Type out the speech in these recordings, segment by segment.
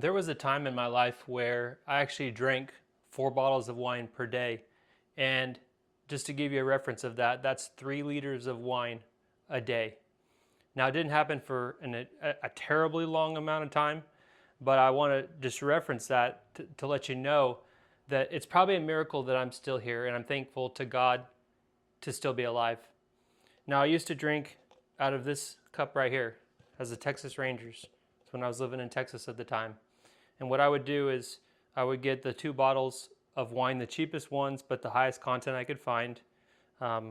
There was a time in my life where I actually drank 4 bottles of wine per day. And just to give you a reference of that, that's 3 liters of wine a day. Now, it didn't happen for a terribly long amount of time, but I want to just reference that to let you know that it's probably a miracle that I'm still here, and I'm thankful to God to still be alive. Now, I used to drink out of this cup right here as the Texas Rangers. It's when I was living in Texas at the time. And what I would do is I would get the 2 bottles of wine, the cheapest ones, but the highest content I could find at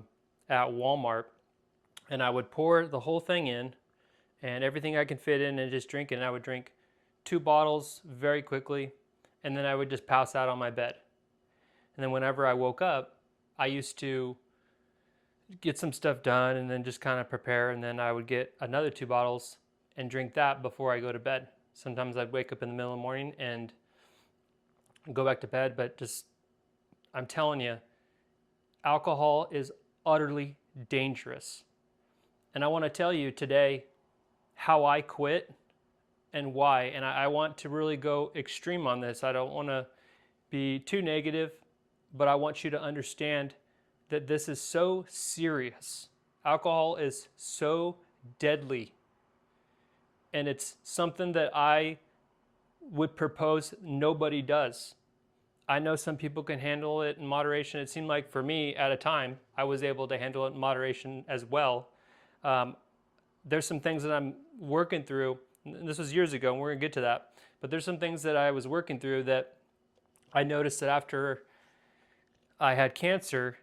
Walmart. And I would pour the whole thing in and everything I could fit in and just drink it. And I would drink 2 bottles very quickly. And then I would just pass out on my bed. And then whenever I woke up, I used to get some stuff done and then just kind of prepare. And then I would get another 2 bottles and drink that before I go to bed. Sometimes I'd wake up in the middle of the morning and go back to bed, but just, I'm telling you, alcohol is utterly dangerous. And I want to tell you today how I quit and why. And I want to really go extreme on this. I don't want to be too negative, but I want you to understand that this is so serious. Alcohol is so deadly. And it's something that I would propose nobody does. I know some people can handle it in moderation. It seemed like for me at a time, I was able to handle it in moderation as well. There's some things that I'm working through. This was years ago, and we're gonna get to that. But there's some things that I was working through that I noticed that after I had cancer,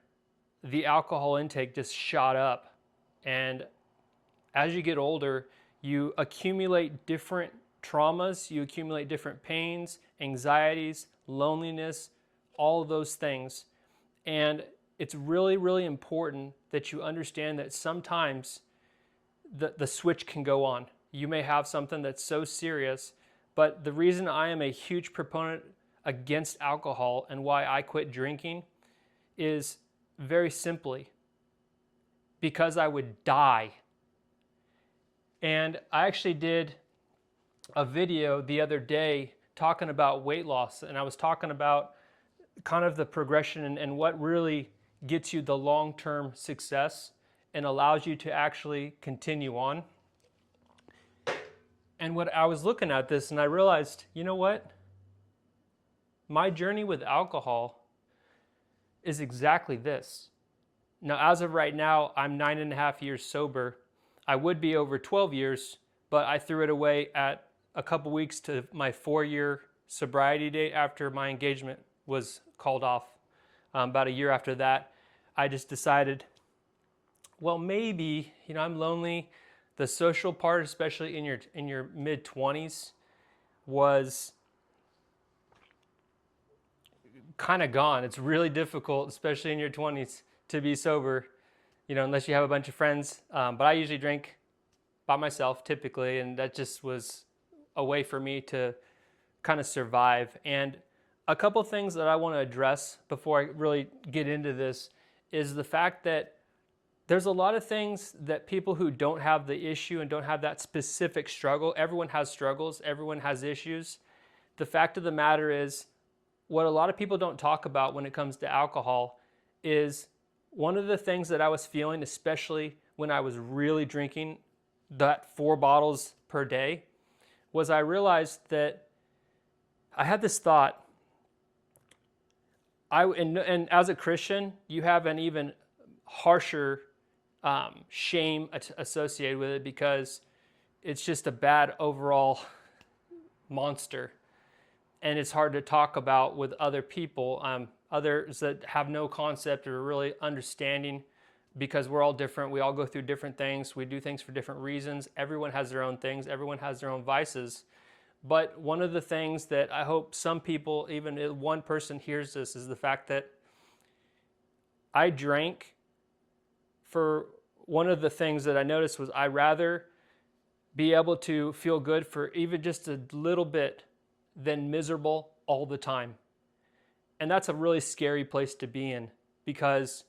the alcohol intake just shot up. And as you get older, you accumulate different traumas, you accumulate different pains, anxieties, loneliness, all of those things. And it's really, really important that you understand that sometimes the switch can go on. You may have something that's so serious, but the reason I am a huge proponent against alcohol and why I quit drinking is very simply because I would die. And I actually did a video the other day talking about weight loss, and I was talking about kind of the progression and what really gets you the long-term success and allows you to actually continue on. And what I was looking at this and I realized, you know what? My journey with alcohol is exactly this. Now, as of right now, I'm 9.5 years sober. I would be over 12 years, but I threw it away at a couple weeks to my 4-year sobriety date after my engagement was called off. About a year after that, I just decided, well, maybe, I'm lonely. The social part, especially in your mid-20s, was kind of gone. It's really difficult, especially in your 20s, to be sober, unless you have a bunch of friends. But I usually drink by myself typically, and that just was a way for me to kind of survive. And a couple things that I want to address before I really get into this is the fact that there's a lot of things that people who don't have the issue and don't have that specific struggle, everyone has struggles, everyone has issues. The fact of the matter is, what a lot of people don't talk about when it comes to alcohol is one of the things that I was feeling, especially when I was really drinking that 4 bottles per day, was I realized that I had this thought. And as a Christian, you have an even harsher shame associated with it because it's just a bad overall monster. And it's hard to talk about with other people, others that have no concept or really understanding, because we're all different. We all go through different things. We do things for different reasons. Everyone has their own things. Everyone has their own vices. But one of the things that I hope some people, even if one person hears this, is the fact that I drank for one of the things that I noticed was I rather be able to feel good for even just a little bit than miserable all the time. And that's a really scary place to be in, because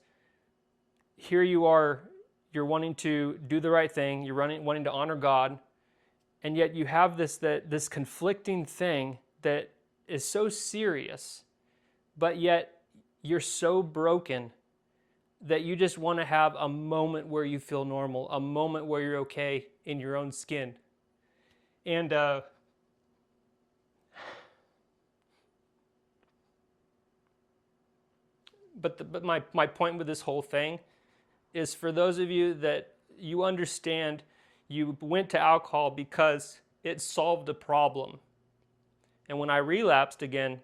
here you are, you're wanting to do the right thing, you're wanting to honor God, And yet you have this conflicting thing that is so serious, but yet you're so broken that you just want to have a moment where you feel normal, a moment where you're okay in your own skin. And but my point with this whole thing is, for those of you that you understand, you went to alcohol because it solved a problem. And when I relapsed again,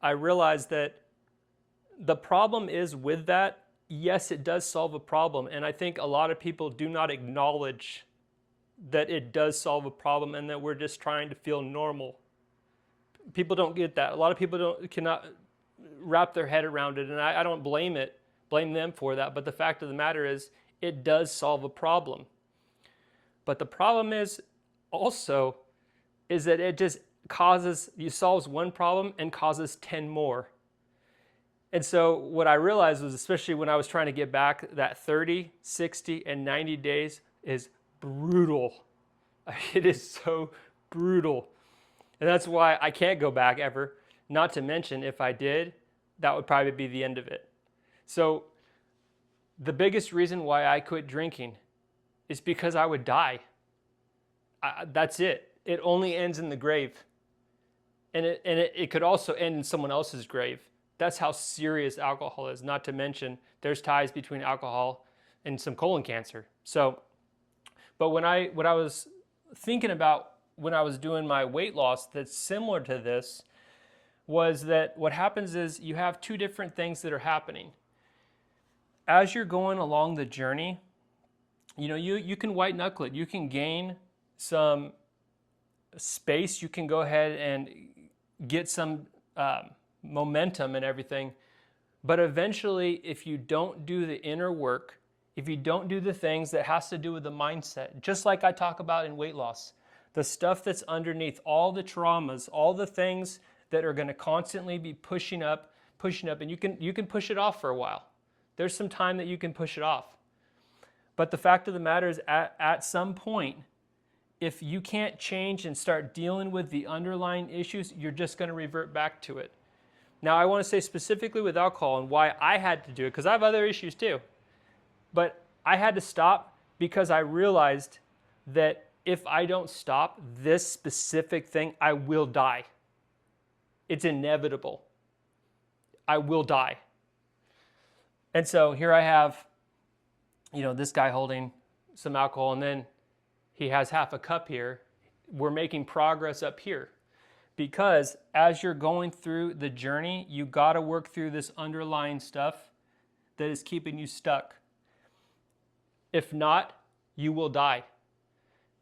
I realized that the problem is with that, yes, it does solve a problem. And I think a lot of people do not acknowledge that it does solve a problem and that we're just trying to feel normal. People don't get that. A lot of people cannot wrap their head around it, and I don't blame them for that. But the fact of the matter is, it does solve a problem. But the problem is that it just solves one problem and causes 10 more. And so what I realized was, especially when I was trying to get back, that 30, 60, and 90 days is brutal. It is so brutal. And that's why I can't go back ever. Not to mention, if I did, that would probably be the end of it. So the biggest reason why I quit drinking is because I would die. That's it. It only ends in the grave. And it could also end in someone else's grave. That's how serious alcohol is. Not to mention, there's ties between alcohol and some colon cancer. So, but what I was thinking about when I was doing my weight loss that's similar to this was that what happens is you have two different things that are happening. As you're going along the journey, you can white knuckle it. You can gain some space. You can go ahead and get some momentum and everything. But eventually, if you don't do the inner work, if you don't do the things that has to do with the mindset, just like I talk about in weight loss, the stuff that's underneath, all the traumas, all the things that are going to constantly be pushing up, and you can push it off for a while. There's some time that you can push it off. But the fact of the matter is, at some point, if you can't change and start dealing with the underlying issues, you're just going to revert back to it. Now, I want to say specifically with alcohol and why I had to do it, because I have other issues too. But I had to stop because I realized that if I don't stop this specific thing, I will die. It's inevitable. I will die. And so here I have, this guy holding some alcohol, and then he has half a cup here. We're making progress up here. Because as you're going through the journey, you got to work through this underlying stuff that is keeping you stuck. If not, you will die.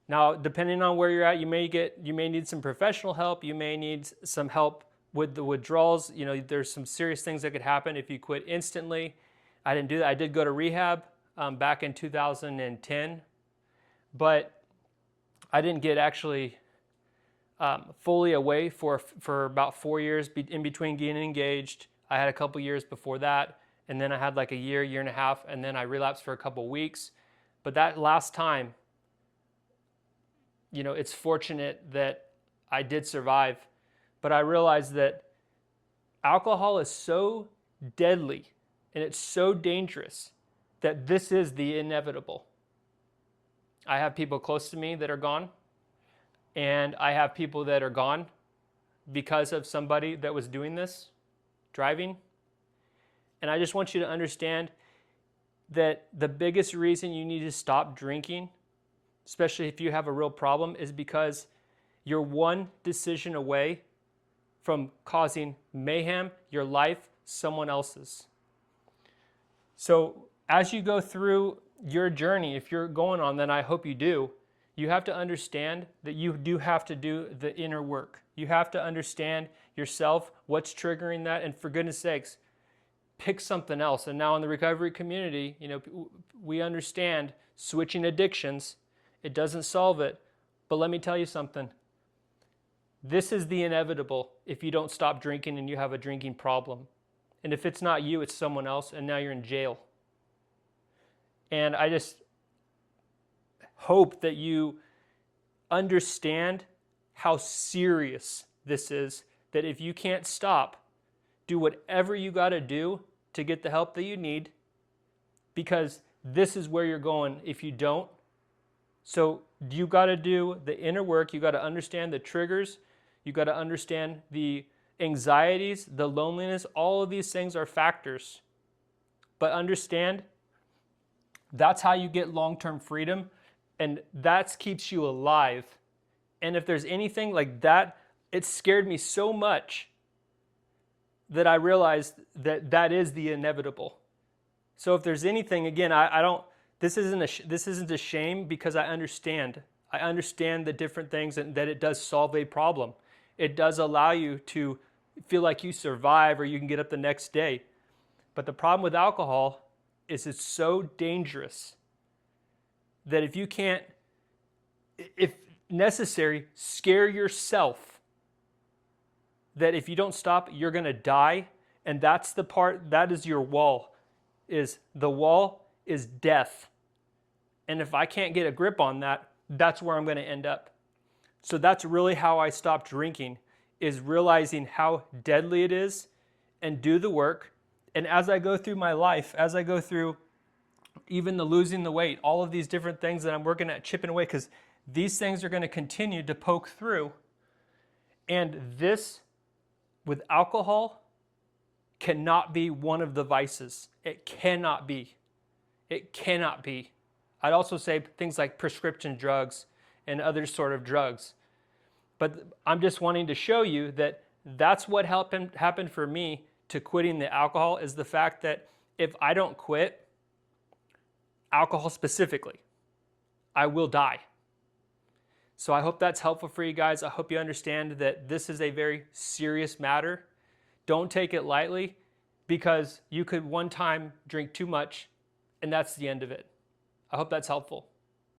Now, depending on where you're at, you may need some professional help. You may need some help with the withdrawals. There's some serious things that could happen if you quit instantly. I didn't do that. I did go to rehab back in 2010, but I didn't get actually fully away for about 4 years in between getting engaged. I had a couple years before that, and then I had like a year and a half, and then I relapsed for a couple weeks. But that last time, it's fortunate that I did survive. But I realized that alcohol is so deadly and it's so dangerous that this is the inevitable. I have people close to me that are gone, and I have people that are gone because of somebody that was doing this, driving. And I just want you to understand that the biggest reason you need to stop drinking, especially if you have a real problem, is because you're one decision away from causing mayhem, your life, someone else's. So as you go through your journey, if you're going on, then I hope you do, you have to understand that you do have to do the inner work. You have to understand yourself, what's triggering that, and for goodness sakes, pick something else. And now in the recovery community, we understand switching addictions. It doesn't solve it, but let me tell you something. This is the inevitable if you don't stop drinking and you have a drinking problem. And if it's not you, it's someone else, and now you're in jail. And I just hope that you understand how serious this is, that if you can't stop, do whatever you got to do to get the help that you need, because this is where you're going if you don't. So you got to do the inner work. You got to understand the triggers. You got to understand the anxieties, the loneliness. All of these things are factors. But understand, that's how you get long-term freedom, and that keeps you alive. And if there's anything like that, it scared me so much that I realized that that is the inevitable. So if there's anything, again, I don't. This isn't a shame, because I understand. I understand the different things, and that it does solve a problem. It does allow you to feel like you survive, or you can get up the next day. But the problem with alcohol is it's so dangerous that if you can't, if necessary, scare yourself that if you don't stop, you're going to die. And that's the part, that is your wall. Is the wall is death. And if I can't get a grip on that, that's where I'm going to end up. So that's really how I stopped drinking, is realizing how deadly it is, and do the work. And as I go through my life, as I go through even the losing the weight, all of these different things that I'm working at, chipping away, because these things are going to continue to poke through. And this, with alcohol, cannot be one of the vices. It cannot be. It cannot be. I'd also say things like prescription drugs and other sort of drugs. But I'm just wanting to show you that that's what happened for me to quitting the alcohol, is the fact that if I don't quit, alcohol specifically, I will die. So I hope that's helpful for you guys. I hope you understand that this is a very serious matter. Don't take it lightly, because you could one time drink too much, and that's the end of it. I hope that's helpful.